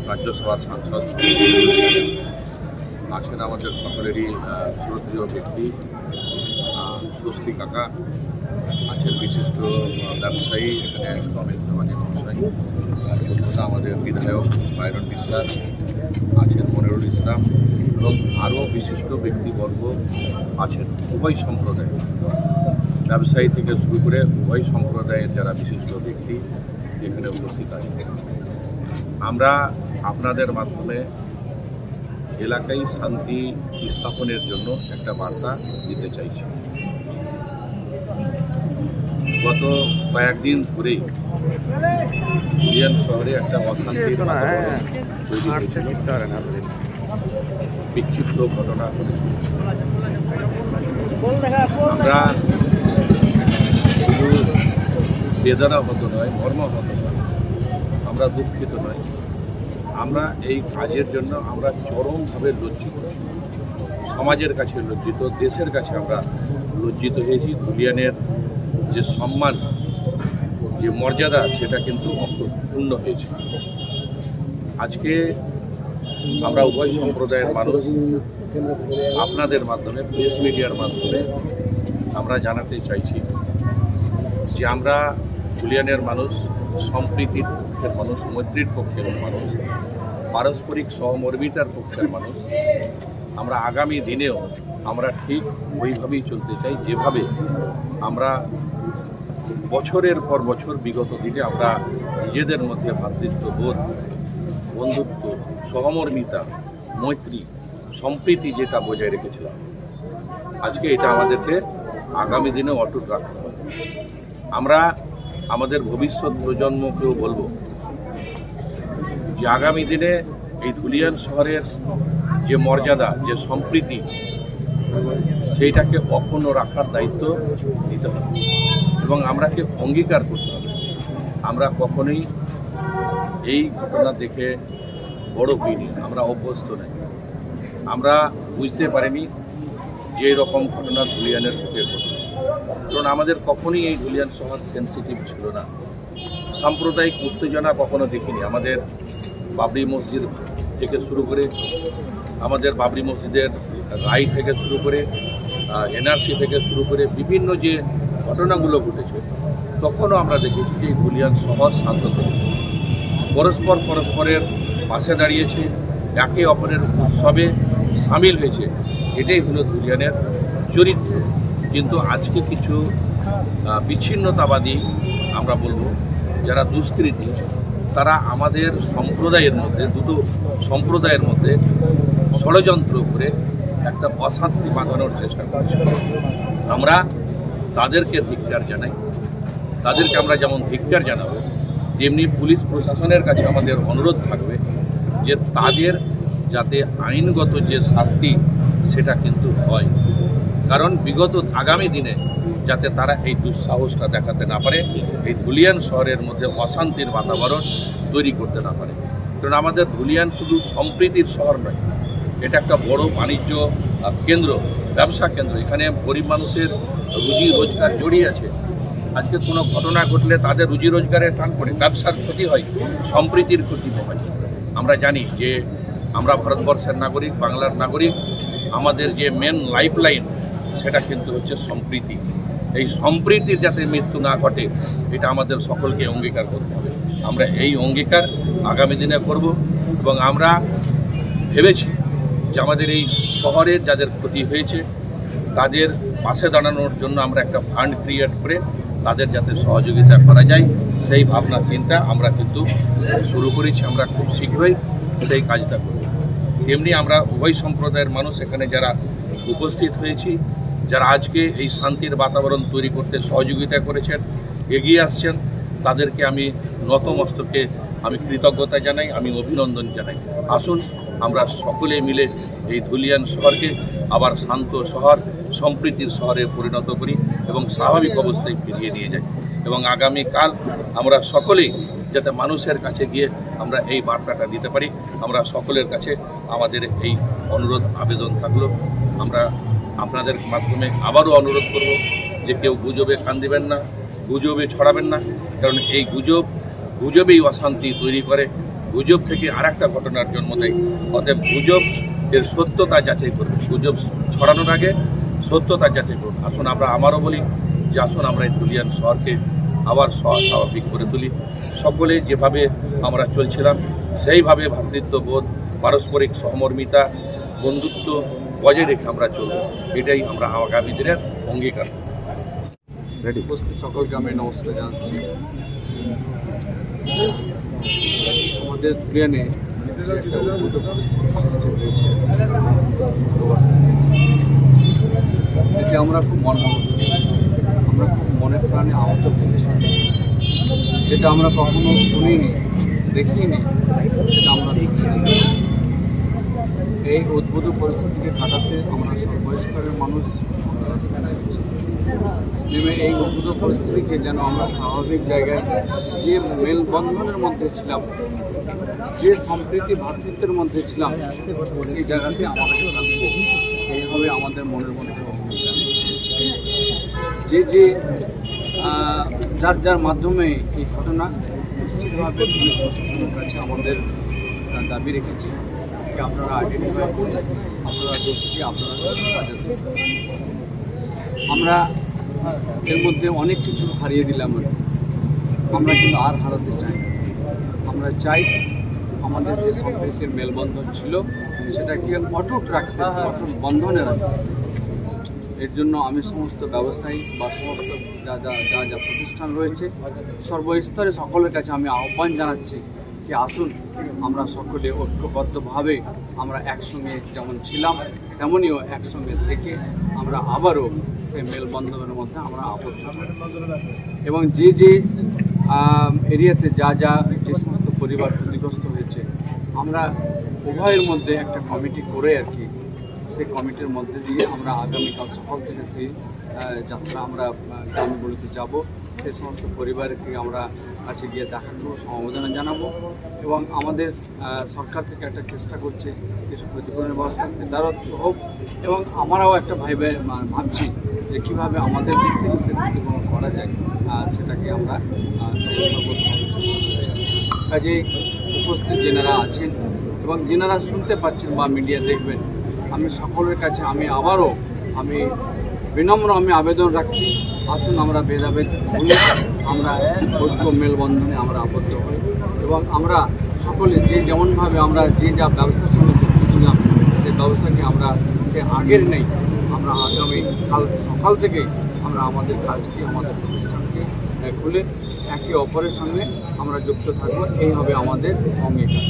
রাজ্যসভার সাংসদ আছেন আমাদের সকলেরই শ্রদ্ধেয় ব্যক্তি স্বস্তি কাকা, আছেন বিশিষ্ট ব্যবসায়ী এখানে রমেশ ধমানি মহাশয়, চতুর্থ আমাদের বিধায়ক বাইরন বিশ্বাস, আছেন মনিরুল ইসলাম এবং আরও বিশিষ্ট ব্যক্তিবর্গ আছেন উভয় সম্প্রদায়, ব্যবসায়ী থেকে শুরু করে উভয় সম্প্রদায়ের যারা বিশিষ্ট ব্যক্তি এখানে উপস্থিত আছেন। আমরা আপনাদের মাধ্যমে এলাকায় শান্তি স্থাপনের জন্য একটা বার্তা দিতে চাইছি। গত কয়েকদিন ধরেই ধুলিয়ান শহরে একটা অশান্তির বিক্ষিপ্ত ঘটনা ঘটেছে। আমরা শুধু বেদনাহত নয়, মর্মাহত নয়, আমরা দুঃখিত নয়, আমরা এই কাজের জন্য আমরা চরমভাবে লজ্জিত, সমাজের কাছে লজ্জিত, দেশের কাছে আমরা লজ্জিত হয়েছি। ধুলিয়ানের যে সম্মান, যে মর্যাদা, সেটা কিন্তু অপূর্ণ হয়েছে। আজকে আমরা উভয় সম্প্রদায়ের মানুষ আপনাদের মাধ্যমে, প্রেস মিডিয়ার মাধ্যমে আমরা জানাতে চাইছি যে আমরা ধুলিয়ানের মানুষ সম্প্রীতির পক্ষের মানুষ, মৈত্রীর পক্ষের মানুষ, পারস্পরিক সহমর্মিতার পক্ষের মানুষ। আমরা আগামী দিনেও আমরা ঠিক ওইভাবেই চলতে চাই, যেভাবে আমরা বছরের পর বছর বিগত দিনে আমরা নিজেদের মধ্যে ভ্রাতৃত্ববোধ, বন্ধুত্ব, সহমর্মিতা, মৈত্রী, সম্প্রীতি যেটা বজায় রেখেছিলাম, আজকে এটা আমাদেরকে আগামী দিনে অটুট রাখতে হবে। আমরা আমাদের ভবিষ্যৎ প্রজন্মকেও বলবো যে আগামী দিনে এই ধুলিয়ান শহরের যে মর্যাদা, যে সম্প্রীতি, সেইটাকে অক্ষুণ্ণ রাখার দায়িত্ব নিতে হবে এবং আমরাকে অঙ্গীকার করতে হবে। আমরা কখনোই এই ঘটনা দেখে বড় হইনি, আমরা অভ্যস্ত নই, আমরা বুঝতে পারিনি যে এরকম ঘটনা ধুলিয়ানের বুকে ঘটে, কারণ আমাদের কখনোই এই ধুলিয়ান শহর সেন্সিটিভ ছিল না, সাম্প্রদায়িক উত্তেজনা কখনো দেখিনি। আমাদের বাবরি মসজিদ থেকে শুরু করে, আমাদের বাবরি মসজিদের রায় থেকে শুরু করে, এনআরসি থেকে শুরু করে বিভিন্ন যে ঘটনাগুলো ঘটেছে, তখনও আমরা দেখেছি যে ধুলিয়ান শহর শান্ত থেকেছে, পরস্পরের পাশে দাঁড়িয়েছে, একে অপরের উৎসবে সামিল হয়েছে। এটাই হলো ধুলিয়ানের চরিত্র। কিন্তু আজকে কিছু বিচ্ছিন্নতাবাদী, আমরা বলবো যারা দুষ্কৃতী, তারা আমাদের সম্প্রদায়ের মধ্যে, দুটো সম্প্রদায়ের মধ্যে ষড়যন্ত্র করে একটা অশান্তি বাঁধানোর চেষ্টা করছে। আমরা তাদেরকে ধিক্কার জানাই, তাদেরকে আমরা যেমন ধিক্কার জানাবো, তেমনি পুলিশ প্রশাসনের কাছে আমাদের অনুরোধ থাকবে যে তাদের যাতে আইনগত যে শাস্তি সেটা কিন্তু হয়, কারণ বিগত আগামী দিনে যাতে তারা এই দুঃসাহসটা দেখাতে না পারে, এই ধুলিয়ান শহরের মধ্যে অশান্তির বাতাবরণ তৈরি করতে না পারে। কারণ আমাদের ধুলিয়ান শুধু সম্প্রীতির শহর নয়, এটা একটা বড় বাণিজ্য কেন্দ্র, ব্যবসা কেন্দ্র। এখানে গরিব মানুষের রুজি রোজগার জড়িয়ে আছে। আজকে কোনো ঘটনা ঘটলে তাদের রুজি রোজগারের টান পড়ে, ব্যবসার ক্ষতি হয়, সম্প্রীতির ক্ষতি হয়। আমরা জানি যে আমরা ভারতবর্ষের নাগরিক, বাংলার নাগরিক, আমাদের যে মেন লাইফ লাইন সেটা কিন্তু হচ্ছে সম্প্রীতি। এই সম্প্রীতির যাতে মৃত্যু না ঘটে, এটা আমাদের সকলকে অঙ্গীকার করতে হবে। আমরা এই অঙ্গীকার আগামী দিনে করব এবং আমরা ভেবেছি যে আমাদের এই শহরের যাদের ক্ষতি হয়েছে তাদের পাশে দাঁড়ানোর জন্য আমরা একটা ফান্ড ক্রিয়েট করে তাদের যাতে সহযোগিতা করা যায়, সেই ভাবনা চিন্তা আমরা কিন্তু শুরু করেছি। আমরা খুব শীঘ্রই সেই কাজটা করব। তেমনি আমরা উভয় সম্প্রদায়ের মানুষ এখানে যারা উপস্থিত হয়েছি, যারা আজকে এই শান্তির বাতাবরণ তৈরি করতে সহযোগিতা করেছেন, এগিয়ে আসছেন, তাদেরকে আমি নতমস্তকে আমি কৃতজ্ঞতা জানাই, আমি অভিনন্দন জানাই। আসুন আমরা সকলে মিলে এই ধুলিয়ান শহরকে আবার শান্ত শহর, সম্প্রীতির শহরে পরিণত করি এবং স্বাভাবিক অবস্থায় ফিরিয়ে নিয়ে যাই। এবং আগামীকাল আমরা সকলেই যাতে মানুষের কাছে গিয়ে আমরা এই বার্তাটা দিতে পারি, আমরা সকলের কাছে আমাদের এই অনুরোধ আবেদন থাকলো। আমরা আপনাদের মাধ্যমে আবারও অনুরোধ করব যে কেউ গুজবে কান দিবেন না, গুজবে ছড়াবেন না, কারণ এই গুজবেই অশান্তি তৈরি করে। গুজব থেকে আর একটা ঘটনার জন্ম দেয়। অতএব গুজব এর সত্যতা যাচাই করবে, গুজব ছড়ানোর আগে সত্যতা যাচাই করুন। আসুন আমরা আমারও বলি যে আসুন আমরা এই ধুলিয়ান শহরকে আবার স্বাভাবিক করে তুলি। সকলে যেভাবে আমরা চলছিলাম সেইভাবে ভ্রাতৃত্ববোধ, পারস্পরিক সহমর্মিতা, বন্ধুত্ব বজায় রেখে আমরা চলব, এটাই আমরা আগামী দিনের অঙ্গীকার। উপস্থিত সকলকে আমি নমস্কার জানাচ্ছি। আমাদের প্লেনে একটা উদ্ভূত পরিস্থিতি সৃষ্টি হয়েছে, এতে আমরা খুব আমরা খুব মনের প্রাণে আহত হয়েছি। যেটা আমরা কখনো শুনিনি, দেখিনি, সেটা আমরা দেখছি। এই উদ্ভূত পরিস্থিতিকে কাটাতে আমরা সর্বস্তরের মানুষ রাস্তায় নেমেছি। নেমে এই উদ্ভূত পরিস্থিতিকে যেন আমরা স্বাভাবিক জায়গায় যে মেলবন্ধনের মধ্যে ছিলাম, যে সম্প্রীতি ভ্রাতৃত্বের মধ্যে ছিলাম, সেই জায়গাতে আমাদের থাকবো। এইভাবে আমাদের মনের মধ্যে যে যার যার মাধ্যমে এই ঘটনা নিশ্চিতভাবে পুলিশ প্রশাসনের কাছে আমাদের দাবি রেখেছি যে আপনারা আইডেন্টিফাই করুন, আপনারা দোষীকে আপনারা সাজা দিন। আমরা এর মধ্যে অনেক কিছু হারিয়ে দিলাম, আমরা কিন্তু আর হারাতে চাই। আমরা চাই আমাদের যে সম্প্রীতির মেলবন্ধন ছিল সেটাকে অটুট রাখতে, অটুট বন্ধনে রাখতে। এর জন্য আমি সমস্ত ব্যবসায়ী বা সমস্ত যা প্রতিষ্ঠান রয়েছে সর্বস্তরে সকলের কাছে আমি আহ্বান জানাচ্ছি যে আসুন আমরা সকলে ঐক্যবদ্ধভাবে আমরা একসঙ্গে যেমন ছিলাম তেমনিও একসঙ্গে থেকে আমরা আবারও সেই মেলবন্ধনের মধ্যে আমরা আবদ্ধ হই। এবং যে এরিয়াতে যে সমস্ত পরিবার ক্ষতিগ্রস্ত হয়েছে আমরা উভয়ের মধ্যে একটা কমিটি করে সেই কমিটির মধ্যে দিয়ে আমরা আগামীকাল সকাল থেকে সেই যাত্রা আমরা গ্রামগুলোতে যাব। সেই সমস্ত পরিবারকে আমরা কাছে গিয়ে দেখা করবো, সমবেদনা জানাবো এবং আমাদের সরকার থেকে একটা চেষ্টা করছে কিছু ক্ষতিপূরণের ব্যবস্থা সেটারও হোক। এবং আমরাও একটা ভাবছি যে কীভাবে আমাদের দিক থেকে সে ক্ষতিপূরণ করা যায়, সেটাকে আমরা কাজেই উপস্থিত যেনারা আছেন এবং যেনারা শুনতে পাচ্ছেন বা মিডিয়া দেখবেন, আমি সকলের কাছে আবারও বিনম্র আবেদন রাখছি, আসুন আমরা ভেদাভেদ ভুলে আমরা ঐক্য মেলবন্ধনে আমরা আবদ্ধ হই এবং আমরা সকলে যেমনভাবে আমরা যা ব্যবসার সঙ্গে যুক্ত ছিলাম সেই ব্যবসাকে আমরা সে আগের নেই, আমরা আগামী কাল সকাল থেকে আমরা আমাদের কাজকে আমাদের প্রতিষ্ঠানকে খুলে একে অপরের সঙ্গে আমরা যুক্ত থাকবো। এই হবে আমাদের অঙ্গীকার।